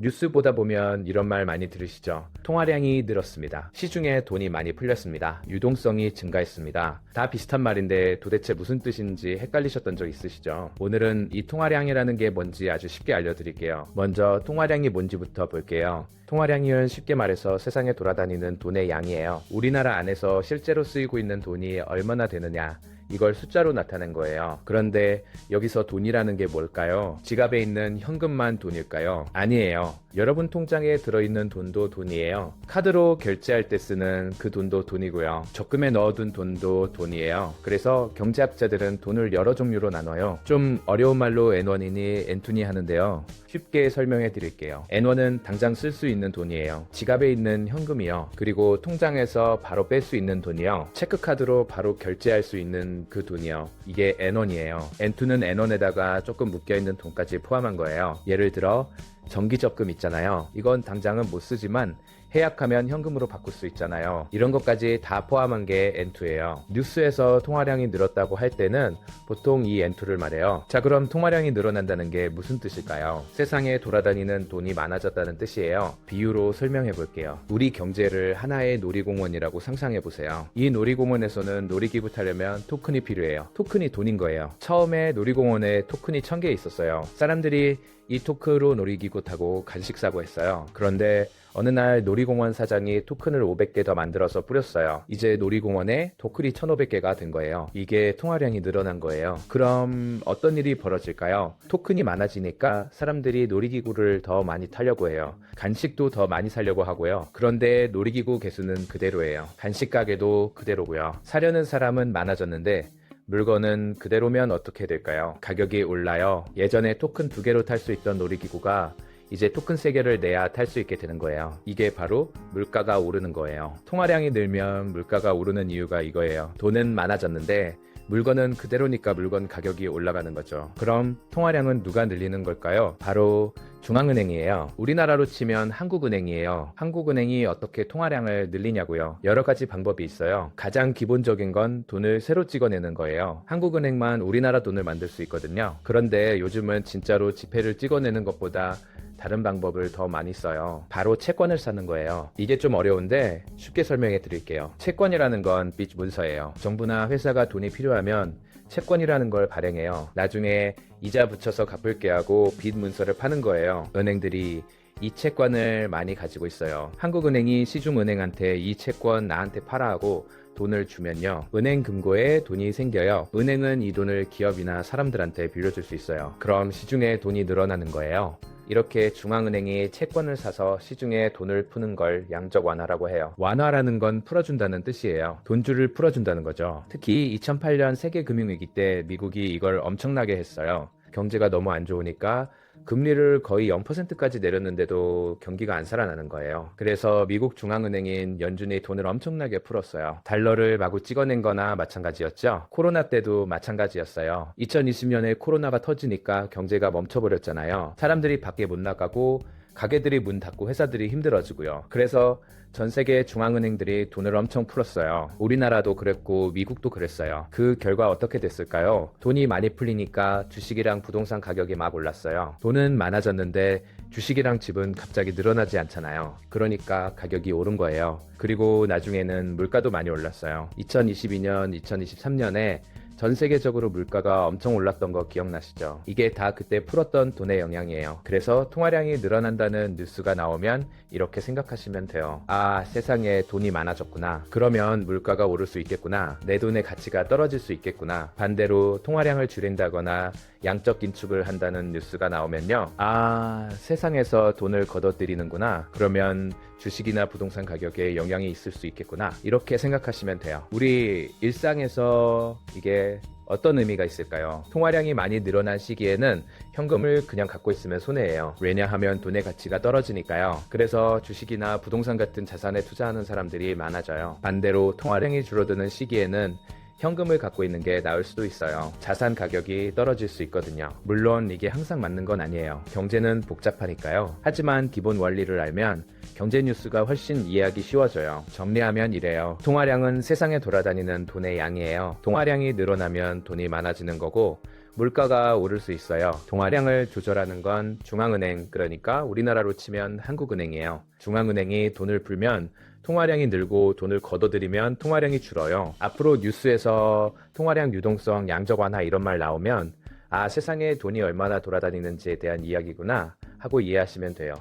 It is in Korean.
뉴스 보다 보면 이런 말 많이 들으시죠? 통화량이 늘었습니다. 시중에 돈이 많이 풀렸습니다. 유동성이 증가했습니다. 다 비슷한 말인데 도대체 무슨 뜻인지 헷갈리셨던 적 있으시죠? 오늘은 이 통화량이라는 게 뭔지 아주 쉽게 알려드릴게요. 먼저 통화량이 뭔지부터 볼게요. 통화량은 쉽게 말해서 세상에 돌아다니는 돈의 양이에요. 우리나라 안에서 실제로 쓰이고 있는 돈이 얼마나 되느냐, 이걸 숫자로 나타낸 거예요. 그런데 여기서 돈이라는 게 뭘까요? 지갑에 있는 현금만 돈일까요? 아니에요. 여러분 통장에 들어있는 돈도 돈이에요. 카드로 결제할 때 쓰는 그 돈도 돈이고요. 적금에 넣어둔 돈도 돈이에요. 그래서 경제학자들은 돈을 여러 종류로 나눠요. 좀 어려운 말로 N1이니 N2니 하는데요. 쉽게 설명해 드릴게요. N1은 당장 쓸 수 있는 돈이에요. 지갑에 있는 현금이요. 그리고 통장에서 바로 뺄 수 있는 돈이요. 체크카드로 바로 결제할 수 있는 그 돈이요. 이게 N1이에요. N2는 N1에다가 조금 묶여있는 돈까지 포함한 거예요. 예를 들어 정기적금 있잖아요. 이건 당장은 못 쓰지만 해약하면 현금으로 바꿀 수 있잖아요. 이런 것까지 다 포함한 게 N2예요. 뉴스에서 통화량이 늘었다고 할 때는 보통 이 N2를 말해요. 자, 그럼 통화량이 늘어난다는 게 무슨 뜻일까요? 세상에 돌아다니는 돈이 많아졌다는 뜻이에요. 비유로 설명해 볼게요. 우리 경제를 하나의 놀이공원이라고 상상해 보세요. 이 놀이공원에서는 놀이기구 타려면 토큰이 필요해요. 토큰이 돈인 거예요. 처음에 놀이공원에 토큰이 1000개 있었어요. 사람들이 이 토크로 놀이기구 타고 간식 사고 했어요. 그런데 어느 날 놀이공원 사장이 토큰을 500개 더 만들어서 뿌렸어요. 이제 놀이공원에 토큰이 1500개가 된 거예요. 이게 통화량이 늘어난 거예요. 그럼 어떤 일이 벌어질까요? 토큰이 많아지니까 사람들이 놀이기구를 더 많이 타려고 해요. 간식도 더 많이 사려고 하고요. 그런데 놀이기구 개수는 그대로예요. 간식 가게도 그대로고요. 사려는 사람은 많아졌는데 물건은 그대로면 어떻게 될까요? 가격이 올라요. 예전에 토큰 2개로 탈 수 있던 놀이기구가 이제 토큰 3개를 내야 탈 수 있게 되는 거예요. 이게 바로 물가가 오르는 거예요. 통화량이 늘면 물가가 오르는 이유가 이거예요. 돈은 많아졌는데 물건은 그대로니까 물건 가격이 올라가는 거죠. 그럼 통화량은 누가 늘리는 걸까요? 바로 중앙은행이에요. 우리나라로 치면 한국은행이에요. 한국은행이 어떻게 통화량을 늘리냐고요? 여러 가지 방법이 있어요. 가장 기본적인 건 돈을 새로 찍어내는 거예요. 한국은행만 우리나라 돈을 만들 수 있거든요. 그런데 요즘은 진짜로 지폐를 찍어내는 것보다 다른 방법을 더 많이 써요. 바로 채권을 사는 거예요. 이게 좀 어려운데 쉽게 설명해 드릴게요. 채권이라는 건 빚 문서예요. 정부나 회사가 돈이 필요하면 채권이라는 걸 발행해요. 나중에 이자 붙여서 갚을게 하고 빚 문서를 파는 거예요. 은행들이 이 채권을 많이 가지고 있어요. 한국은행이 시중은행한테 이 채권 나한테 팔아 하고 돈을 주면요, 은행 금고에 돈이 생겨요. 은행은 이 돈을 기업이나 사람들한테 빌려줄 수 있어요. 그럼 시중에 돈이 늘어나는 거예요. 이렇게 중앙은행이 채권을 사서 시중에 돈을 푸는 걸 양적 완화라고 해요. 완화라는 건 풀어준다는 뜻이에요. 돈줄을 풀어준다는 거죠. 특히 2008년 세계 금융위기 때 미국이 이걸 엄청나게 했어요. 경제가 너무 안 좋으니까 금리를 거의 0%까지 내렸는데도 경기가 안 살아나는 거예요. 그래서 미국 중앙은행인 연준이 돈을 엄청나게 풀었어요. 달러를 마구 찍어낸 거나 마찬가지였죠. 코로나 때도 마찬가지였어요. 2020년에 코로나가 터지니까 경제가 멈춰버렸잖아요. 사람들이 밖에 못 나가고 가게들이 문 닫고 회사들이 힘들어지고요. 그래서 전 세계 중앙은행들이 돈을 엄청 풀었어요. 우리나라도 그랬고 미국도 그랬어요. 그 결과 어떻게 됐을까요? 돈이 많이 풀리니까 주식이랑 부동산 가격이 막 올랐어요. 돈은 많아졌는데 주식이랑 집은 갑자기 늘어나지 않잖아요. 그러니까 가격이 오른 거예요. 그리고 나중에는 물가도 많이 올랐어요. 2022년, 2023년에 전 세계적으로 물가가 엄청 올랐던 거 기억나시죠? 이게 다 그때 풀었던 돈의 영향이에요. 그래서 통화량이 늘어난다는 뉴스가 나오면 이렇게 생각하시면 돼요. 아, 세상에 돈이 많아졌구나. 그러면 물가가 오를 수 있겠구나. 내 돈의 가치가 떨어질 수 있겠구나. 반대로 통화량을 줄인다거나 양적 긴축을 한다는 뉴스가 나오면요, 아, 세상에서 돈을 걷어들이는구나. 그러면 주식이나 부동산 가격에 영향이 있을 수 있겠구나. 이렇게 생각하시면 돼요. 우리 일상에서 이게 어떤 의미가 있을까요? 통화량이 많이 늘어난 시기에는 현금을 그냥 갖고 있으면 손해예요. 왜냐하면 돈의 가치가 떨어지니까요. 그래서 주식이나 부동산 같은 자산에 투자하는 사람들이 많아져요. 반대로 통화량이 줄어드는 시기에는 현금을 갖고 있는 게 나을 수도 있어요. 자산 가격이 떨어질 수 있거든요. 물론 이게 항상 맞는 건 아니에요. 경제는 복잡하니까요. 하지만 기본 원리를 알면 경제 뉴스가 훨씬 이해하기 쉬워져요. 정리하면 이래요. 통화량은 세상에 돌아다니는 돈의 양이에요. 통화량이 늘어나면 돈이 많아지는 거고, 물가가 오를 수 있어요. 통화량을 조절하는 건 중앙은행, 그러니까 우리나라로 치면 한국은행이에요. 중앙은행이 돈을 풀면 통화량이 늘고 돈을 걷어들이면 통화량이 줄어요. 앞으로 뉴스에서 통화량 유동성 양적 완화 이런 말 나오면 아, 세상에 돈이 얼마나 돌아다니는지에 대한 이야기구나 하고 이해하시면 돼요.